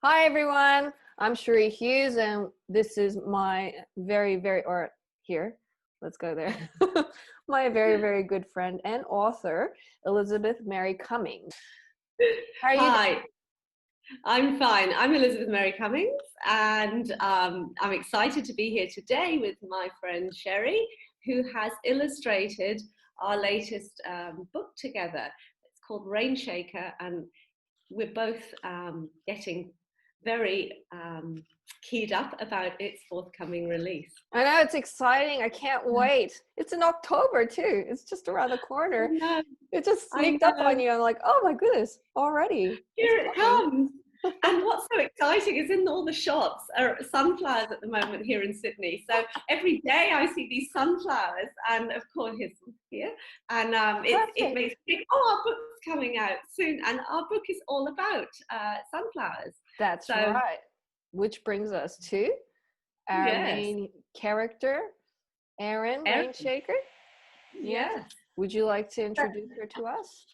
Hi everyone, I'm Sheree Hughes and this is my or here, let's go there. My very good friend and author, Elizabeth Mary Cummings. How are you doing? Hi, I'm fine. I'm Elizabeth Mary Cummings, and I'm excited to be here today with my friend Sherry, who has illustrated our latest book together. It's called Rain Shaker, and we're both getting very keyed up about its forthcoming release. I know it's exciting. I can't wait. It's in October too. It's just around the I corner. know, It just I sneaked up on know. you. I'm like, oh my goodness, already. It's Here it coming. comes. And what's so exciting is in all the shops are sunflowers at the moment here in Sydney. So every day I see these sunflowers, and of course here's some here, and it Perfect. makes me think, oh, our book's coming out soon, and our book is all about sunflowers. That's So right. Which brings us to our yes, main character, Erin Erin, Rainshaker. Yes. yes. Would you like to introduce her to us?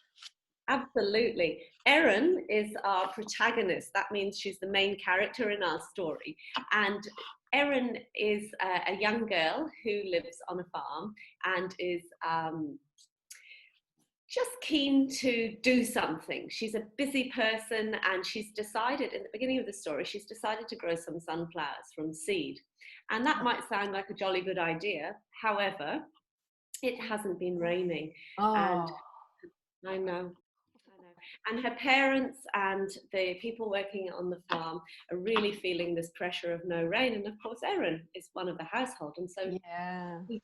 Absolutely. Erin is our protagonist. That means she's the main character in our story. And Erin is a young girl who lives on a farm and is just keen to do something. She's a busy person and she's decided, in the beginning of the story, she's decided to grow some sunflowers from seed. And that might sound like a jolly good idea. However, it hasn't been raining. And Oh, I know. And her parents and the people working on the farm are really feeling this pressure of no rain. And of course, Erin is one of the household. And so, yeah, we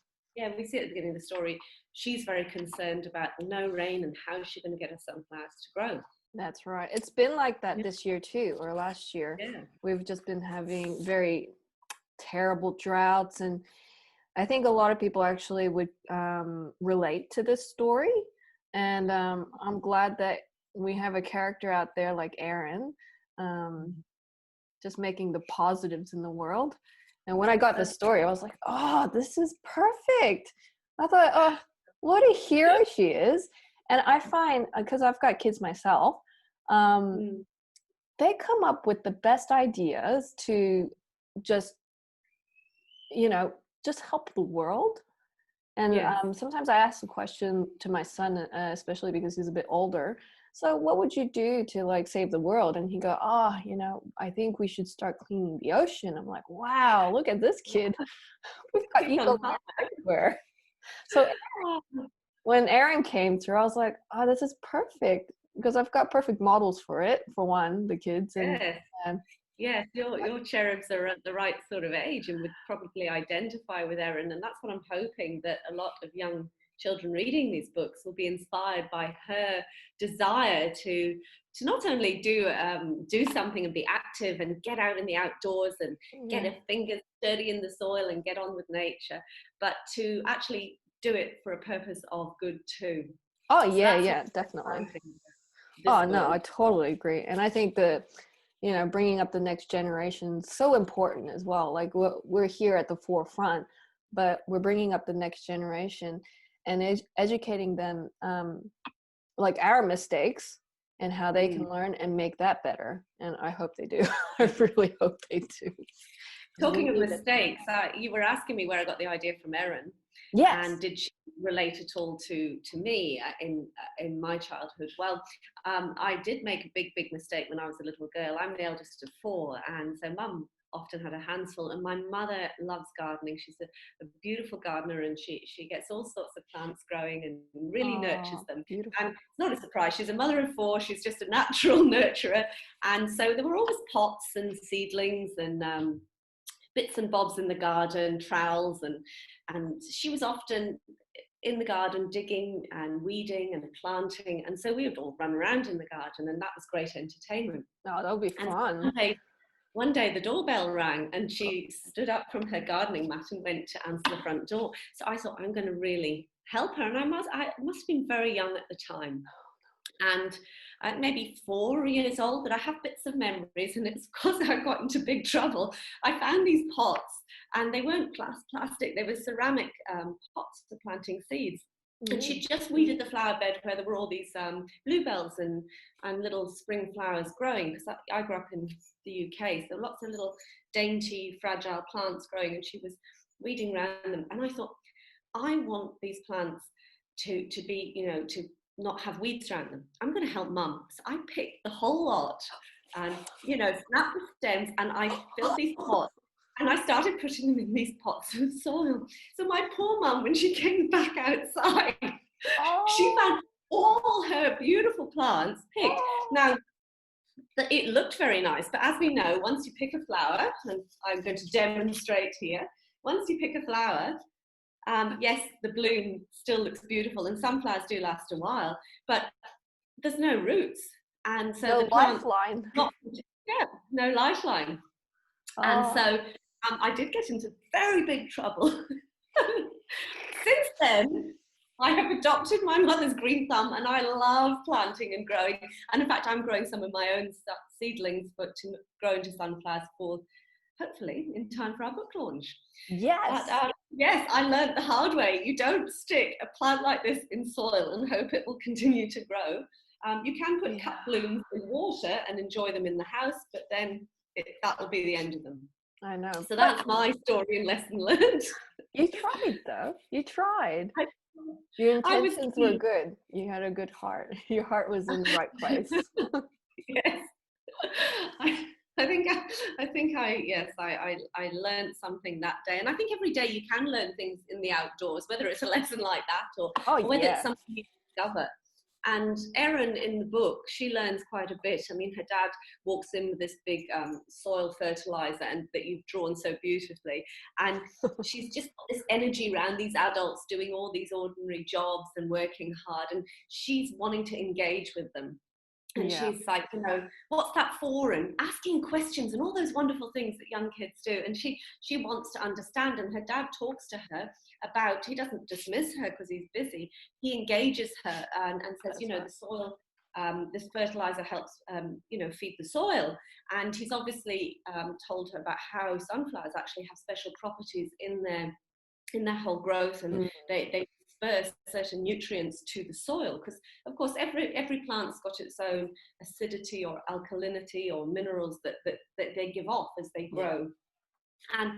see at the beginning of the story, she's very concerned about the no rain and how she's going to get her sunflowers to grow. that's right. It's been like that Yeah. this year too, or last year. Yeah. We've just been having very terrible droughts, and I think a lot of people actually would relate to this story. And I'm glad that we have a character out there like Erin, um, just making the positives in the world. And when I got the story, I was like, oh, this is perfect. I thought, oh, what a hero she is. And I find, because I've got kids myself, um, Mm. they come up with the best ideas to just, you know, just help the world. And Yes. sometimes I ask the question to my son, especially because he's a bit older. So what would you do to like save the world? And he go, oh, I think we should start cleaning the ocean. I'm like, wow, look at this kid. We've got It's eco on fire. everywhere. So Oh, when Erin came through, I was like, oh, this is perfect because I've got perfect models for it. For one, the kids yes. and Yes, your cherubs are at the right sort of age and would probably identify with Erin. And that's what I'm hoping, that a lot of young children reading these books will be inspired by her desire to not only do something and be active and get out in the outdoors and get yeah. her fingers dirty in the soil and get on with nature, but to actually do it for a purpose of good too. Oh So yeah, that's yeah, what's definitely. exciting this Oh no, book. I totally agree. And I think that, bringing up the next generation is so important as well. Like we're here at the forefront, but we're bringing up the next generation and educating them, like our mistakes and how they can Mm. learn and make that better. And I hope they do. I really hope they do. 'Cause we Talking of need it. mistakes, you were asking me where I got the idea from Erin, and Yes. did she relate at all to me in my childhood? Well, I did make a big mistake when I was a little girl. I'm the eldest of four, and so Mum often had her hands full, and my mother loves gardening. She's a beautiful gardener, and she gets all sorts of plants growing and really nurtures Oh, them. And beautiful. it's not a surprise. She's a mother of four. She's just a natural nurturer, and so there were always pots and seedlings and bits and bobs in the garden, trowels, and she was often in the garden digging and weeding and planting, and so we would all run around in the garden, and that was great entertainment. No, that would be And fun. one day the doorbell rang, and she stood up from her gardening mat and went to answer the front door. So I thought, I'm going to really help her, and I must have been very young at the time, and maybe 4 years old, but I have bits of memories, and it's because I got into big trouble. I found these pots, and they weren't plastic, they were ceramic pots for planting seeds. And she just weeded the flower bed where there were all these bluebells and little spring flowers growing, because I grew up in the UK, so lots of little dainty, fragile plants growing, and she was weeding around them. And I thought, I want these plants to be, to not have weeds around them. I'm going to help Mum. So I picked the whole lot and, snapped the stems, and I filled these pots. And I started putting them in these pots of soil. So my poor Mum, when she came back outside, she found all her beautiful plants picked. Now, it looked very nice, but as we know, once you pick a flower, and I'm going to demonstrate here, once you pick a flower, yes, the bloom still looks beautiful, and some flowers do last a while, but there's no roots. And so no the plant, lifeline. no lifeline. And so I did get into very big trouble. Since then, I have adopted my mother's green thumb, and I love planting and growing. And in fact, I'm growing some of my own seedlings to grow into sunflowers for, hopefully, in time for our book launch. Yes. But, yes, I learned the hard way. You don't stick a plant like this in soil and hope it will continue to grow. You can put cut blooms in water and enjoy them in the house, but then that will be the end of them. I know. So that's my story and lesson learned. You tried, though. You tried. Your intentions were good. You had a good heart. Your heart was in the right place. Yes. I think I learned something that day, and I think every day you can learn things in the outdoors, whether it's a lesson like that or whether it's something you discover. And Erin in the book, she learns quite a bit. I mean, her dad walks in with this big soil fertilizer and that you've drawn so beautifully, and she's just got this energy around these adults doing all these ordinary jobs and working hard, and she's wanting to engage with them. And she's like, what's that for? And asking questions and all those wonderful things that young kids do. And she wants to understand. And her dad talks to her about, he doesn't dismiss her because he's busy. He engages her and says, the soil, this fertilizer helps, feed the soil. And he's obviously told her about how sunflowers actually have special properties in their whole growth, and they disperse certain nutrients to the soil, because of course every plant's got its own acidity or alkalinity or minerals that they give off as they grow. And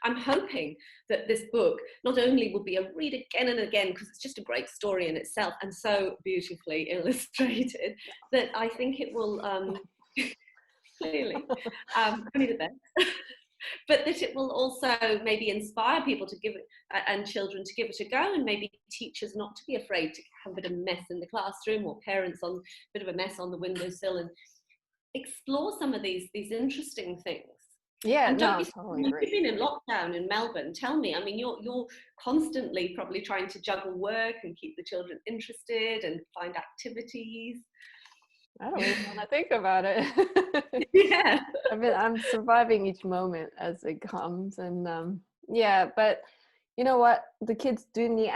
I'm hoping that this book not only will be a read again and again, because it's just a great story in itself and so beautifully illustrated, that I think it will clearly only the best. But that it will also maybe inspire people to give it, and children to give it a go, and maybe teachers not to be afraid to have a bit of mess in the classroom, or parents on a bit of a mess on the windowsill, and explore some of these interesting things. Yeah, and no, totally agree. You've been in lockdown in Melbourne. Tell me, I mean, you're constantly probably trying to juggle work and keep the children interested and find activities. I don't even want to think about it. Yeah. I'm surviving each moment as it comes, and but you know what? The kids do need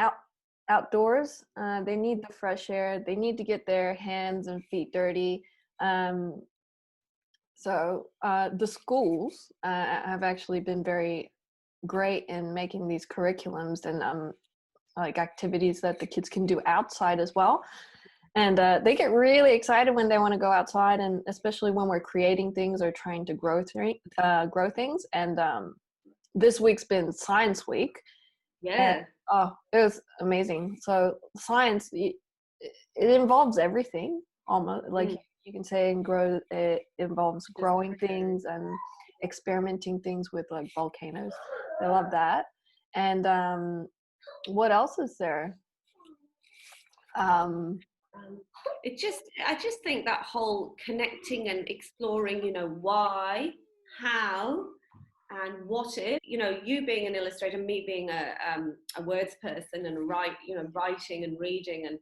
outdoors. They need the fresh air. They need to get their hands and feet dirty. So the schools have actually been very great in making these curriculums and like activities that the kids can do outside as well. And they get really excited when they want to go outside, and especially when we're creating things or trying to grow things. And this week's been Science Week. Yeah. And, it was amazing. So science, it involves everything almost. Like you can say, it involves growing things and experimenting things with like volcanoes. I love that. And what else is there? I just think that whole connecting and exploring, why, how, and what if, you being an illustrator, me being a words person and writing and reading and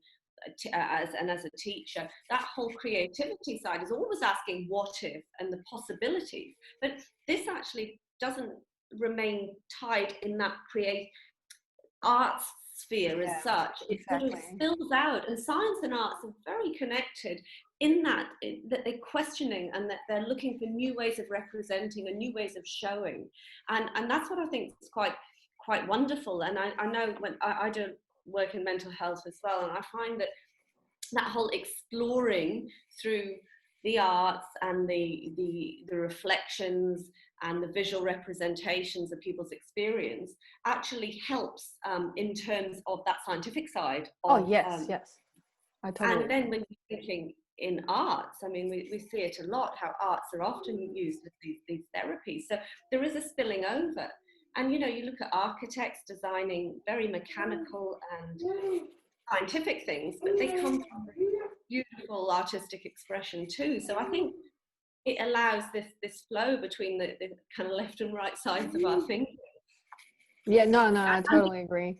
as a teacher, that whole creativity side is always asking what if and the possibilities. But this actually doesn't remain tied in that arts sphere as such. It sort of spills out, and science and arts are very connected in that they're questioning and that they're looking for new ways of representing and new ways of showing, and that's what I think is quite wonderful. And I know when I do work in mental health as well, and I find that whole exploring through the arts and the reflections and the visual representations of people's experience actually helps in terms of that scientific side Oh, of yes, yes. I totally and then agree. when you're thinking in arts, I mean, we see it a lot, how arts are often used as these therapies. So there is a spilling over. And, you know, you look at architects designing very mechanical and scientific things, but they come from beautiful artistic expression too. So I think it allows this flow between the kind of left and right sides of our thinking. Yeah, no, no, I And totally agree.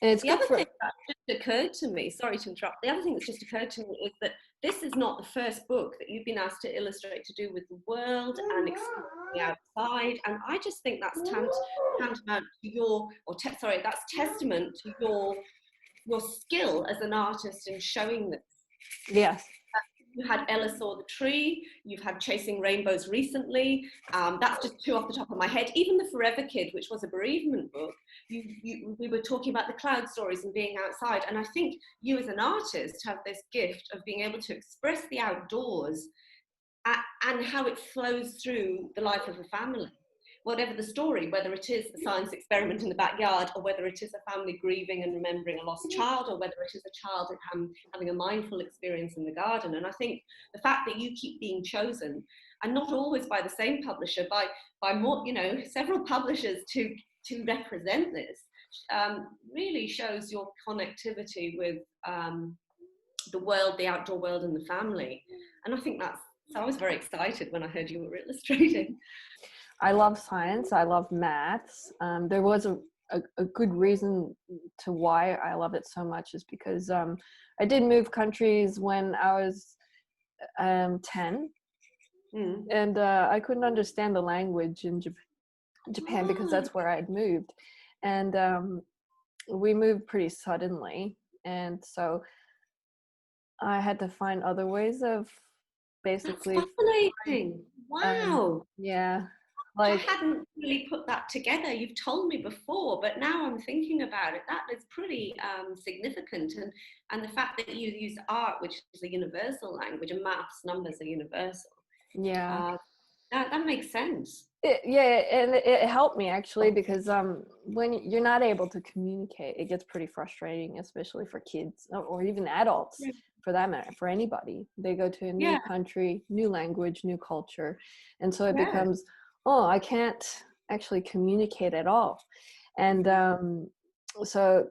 And it's the good other thing for, that just occurred to me, sorry to interrupt, the other thing that's just occurred to me is that this is not the first book that you've been asked to illustrate to do with the world and exploring the outside. And I just think that's tantamount to that's testament to your skill as an artist in showing this. yes. You had Ella Saw the Tree, you've had Chasing Rainbows recently. That's just two off the top of my head. Even The Forever Kid, which was a bereavement book, we were talking about the cloud stories and being outside. And I think you as an artist have this gift of being able to express the outdoors and how it flows through the life of a family. Whatever the story, whether it is the science experiment in the backyard, or whether it is a family grieving and remembering a lost child, or whether it is a child having a mindful experience in the garden. And I think the fact that you keep being chosen, and not always by the same publisher, by more, you know, several publishers to represent this, really shows your connectivity with the world, the outdoor world, and the family. And I think so I was very excited when I heard you were illustrating. I love science. I love maths. There was a good reason to why I love it so much is because I did move countries when I was 10, and I couldn't understand the language in Japan because that's where I'd moved. And we moved pretty suddenly. And so I had to find other ways of That's basically, fascinating. um, Wow. yeah, I like, hadn't really put that together. You've told me before, but now I'm thinking about it. That is pretty significant. And the fact that you use art, which is a universal language, and maths, numbers are universal. yeah. That makes sense. Yeah, and it helped me actually because when you're not able to communicate, it gets pretty frustrating, especially for kids or even adults Yeah. for that matter, for anybody. They go to a new Yeah. country, new language, new culture, and so it Yes. becomes, oh, I can't actually communicate at all. And so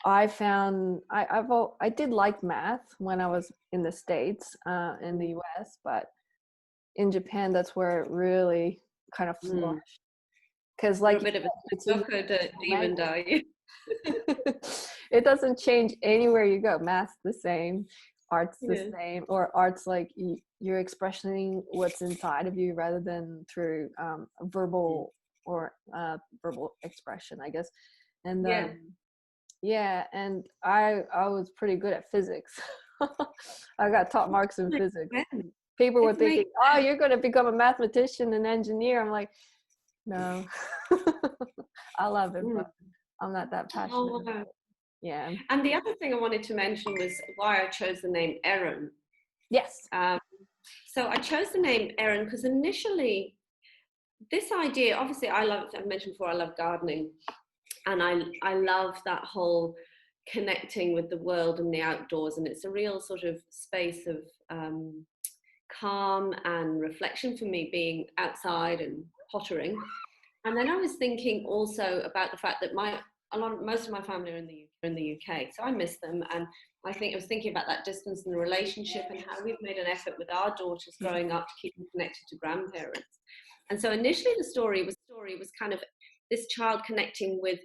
I found I did like math when I was in the States, in the US, but in Japan, that's where it really kind of Mm. flourished. Because, You're like a you bit of a said, it's a TikToker universal demon, language. are you? It doesn't change anywhere you go. Math's the same, art's the Yeah. same, or art's like you're expressing what's inside of you rather than through verbal or verbal expression, I guess. And Yeah. yeah, and I was pretty good at physics. I got top marks in Makes physics. sense. People were It thinking, makes oh, you're going to become a mathematician and engineer. I'm like, no. I love it, sense. but I'm not that passionate Oh, about wow. it. Yeah. And the other thing I wanted to mention was why I chose the name Erin. Yes. Um, so I chose the name Erin because initially this idea, obviously I've mentioned before, I love gardening, and I love that whole connecting with the world and the outdoors, and it's a real sort of space of calm and reflection for me, being outside and pottering. And then I was thinking also about the fact that most of my family are in the UK, so I miss them. And I was thinking about that distance in the relationship and how we've made an effort with our daughters growing up to keep them connected to grandparents. And so initially the story was kind of this child connecting with,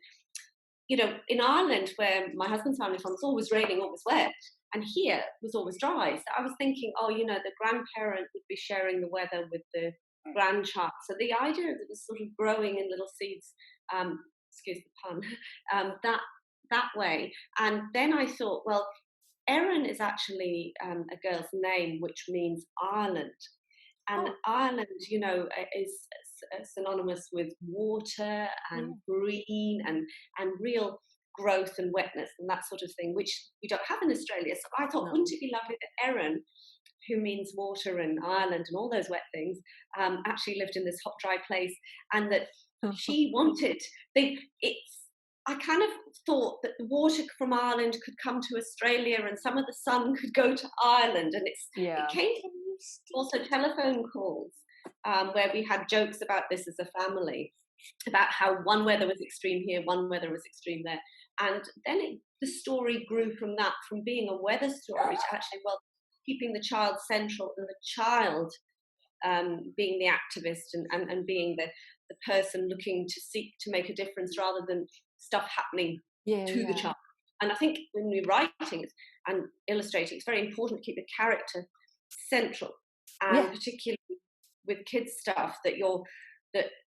you know, in Ireland where my husband's family from, it's always raining, always wet. And here it was always dry. So I was thinking, oh, you know, the grandparent would be sharing the weather with the grandchild. So the idea that it was sort of growing in little seeds, excuse the pun, that way. And then I thought, well, Erin is actually a girl's name, which means Ireland. And Ireland, you know, is synonymous with water and green and real growth and wetness and that sort of thing, which we don't have in Australia. So I thought, No. wouldn't it be lovely that Erin, who means water in Ireland and all those wet things, actually lived in this hot, dry place, and that she wanted, I kind of thought that the water from Ireland could come to Australia and some of the sun could go to Ireland. And it came from also telephone calls where we had jokes about this as a family, about how one weather was extreme here, one weather was extreme there. And then the story grew from that, from being a weather story to actually, well, keeping the child central, and the child being the activist and being the person looking to seek to make a difference rather than stuff happening to the child. And I think when we're writing and illustrating, it's very important to keep the character central, and particularly with kids stuff, that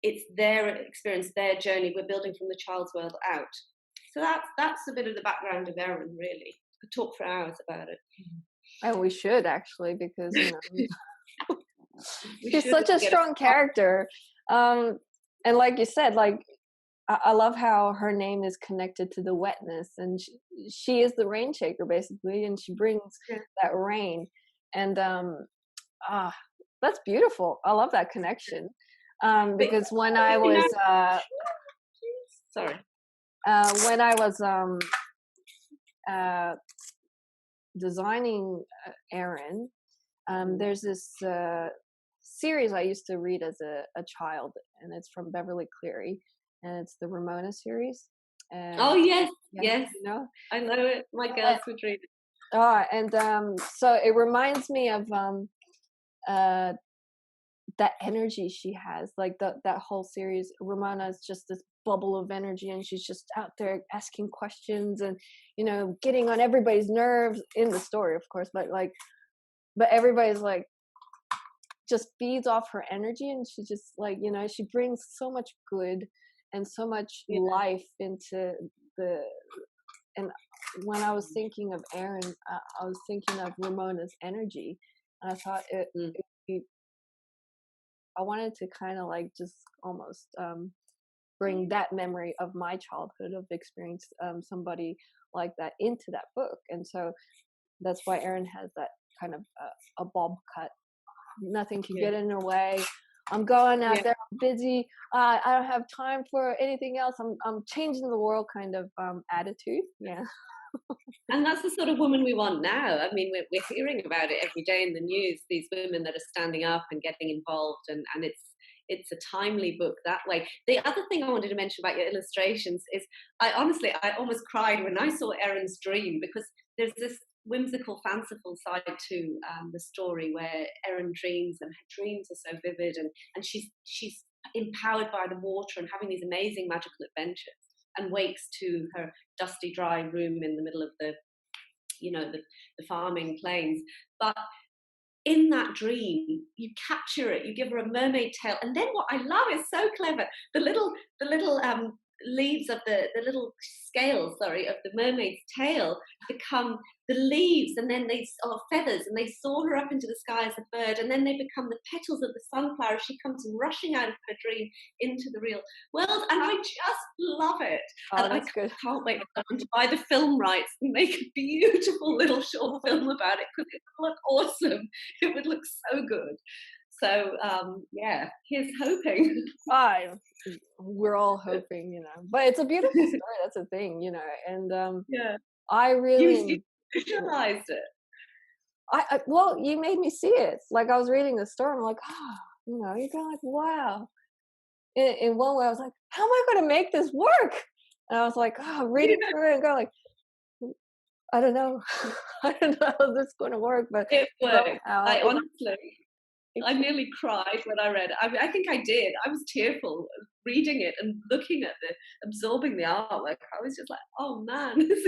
it's their experience, their journey. We're building from the child's world out. So that's a bit of the background of Erin, really. I could talk for hours about it. And we should, actually, because she's such a strong character. And like you said, like, I love how her name is connected to the wetness, and she is the rain shaker, basically, and she brings that rain. And that's beautiful. I love that connection. Because when I was when I was designing Erin, there's this series I used to read as a child, and it's from Beverly Cleary, and it's the Ramona series. And, yes, you know? I know it. My girls would read it. So it reminds me of that energy she has, like that whole series. Ramona is just this bubble of energy, and she's just out there asking questions and, getting on everybody's nerves in the story, of course, but everybody's like just feeds off her energy, and she just she brings so much good and so much life into and when I was thinking of Erin, I was thinking of Ramona's energy, and I thought I wanted to kind of just almost bring that memory of my childhood of experience, somebody like that, into that book. And so that's why Erin has that kind of a bob cut. Nothing can get in her way. I'm going out there, I'm busy, I don't have time for anything else, I'm changing the world kind of attitude. And that's the sort of woman we want now. I mean, we're hearing about it every day in the news, these women that are standing up and getting involved, and it's a timely book that way. The other thing I wanted to mention about your illustrations is I almost cried when I saw Erin's dream, because there's this whimsical, fanciful side to the story where Erin dreams, and her dreams are so vivid, and she's empowered by the water and having these amazing magical adventures, and wakes to her dusty, dry room in the middle of the farming plains. But in that dream, you capture it, you give her a mermaid tail, and then what I love is so clever. The little leaves of the little scales, of the mermaid's tail become the leaves, and then they are feathers, and they soar her up into the sky as a bird, and then they become the petals of the sunflower. She comes rushing out of her dream into the real world, and I just love it. And I can't wait for someone to buy the film rights and make a beautiful little short film about it, because it would look awesome. It would look so good. So here's hoping. We're all hoping, but it's a beautiful story. That's the thing, and I really visualized it. Well, you made me see it. Like, I was reading the story, I'm like, you're going like, wow. In one way, I was like, how am I going to make this work? And I was like, reading through it and go like, I don't know. I don't know how this is going to work, but it worked. I nearly cried when I read it. I think I did. I was tearful reading it and looking at absorbing the artwork. I was just like, oh man, this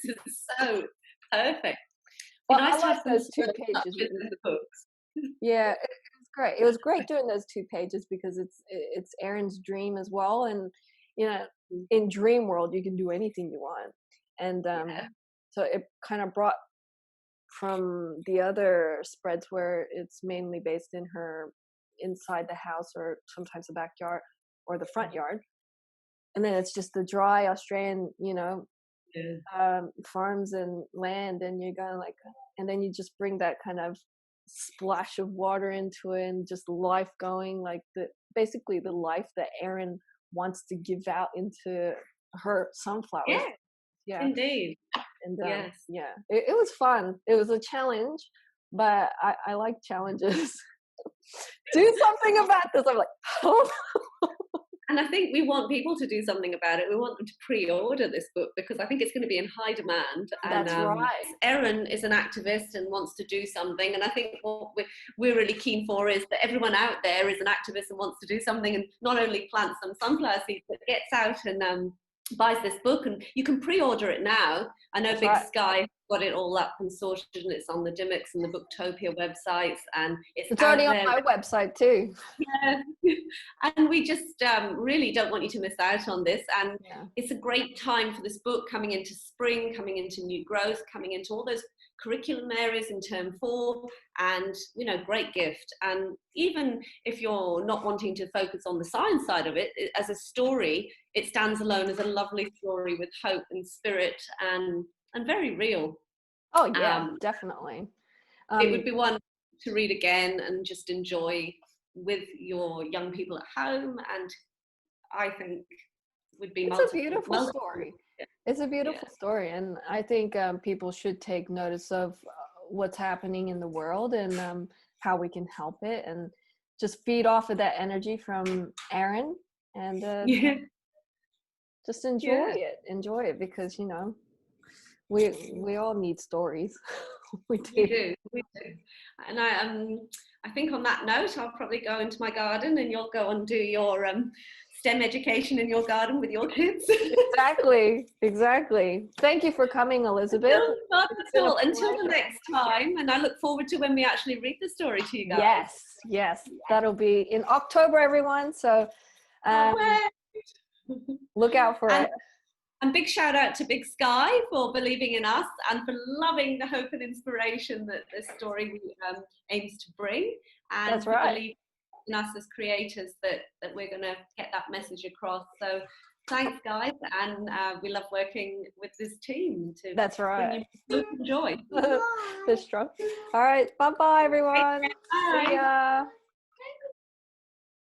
is so perfect. Well, I love those 2 pages. In the books. Yeah, it was great. It was great doing those 2 pages, because it's Erin's dream as well, and in dream world you can do anything you want, and so it kind of brought from the other spreads where it's mainly based in her inside the house, or sometimes the backyard or the front yard. and then it's just the dry Australian, Yeah. farms and land, and you're going like, and then you just bring that kind of splash of water into it, and just life going, like basically the life that Erin wants to give out into her sunflowers. Yeah, Yeah. indeed. And Yes. yeah, it was fun. It was a challenge, but I like challenges. Do something about this. I'm like, oh. And I think we want people to do something about it. We want them to pre-order this book because I think it's going to be in high demand. And That's right. Erin is an activist and wants to do something. And I think what we're really keen for is that everyone out there is an activist and wants to do something, and not only plants some sunflower seeds, but gets out and buys this book. And you can pre-order it now. I know That's Big right. Sky got it all up and sorted, and it's on the Dimmicks and the Booktopia websites, and it's It's out already on there. my website too. Yeah. And we just really don't want you to miss out on this. And Yeah. it's a great time for this book, coming into spring, coming into new growth, coming into all those curriculum areas in term 4, and great gift. And even if you're not wanting to focus on the science side of it, as a story, it stands alone as a lovely story with hope and spirit, and very real. Oh yeah, definitely. It would be one to read again and just enjoy with your young people at home, and I think would be It's a beautiful multiple. story. It's a Yeah. beautiful story, and I think people should take notice of what's happening in the world, and how we can help it, and just feed off of that energy from Erin, and Yeah. just enjoy Yeah. it, because we all need stories. We We do. do. We do. And I think on that note, I'll probably go into my garden, and you'll go and do your STEM education in your garden with your kids. Exactly. Thank you for coming, Elizabeth. No, not It's at been a all. Until the pleasure. next time, and I look forward to when we actually read the story to you guys. Yes, that'll be in October, everyone. So look out for And it. And big shout out to Big Sky for believing in us and for loving the hope and inspiration that this story aims to bring, and That's for right. believing in us as creators that we're going to get that message across. So thanks, guys, and we love working with this team to That's bring right. you joy. This strong. All right. Bye-bye, everyone. See Bye. ya.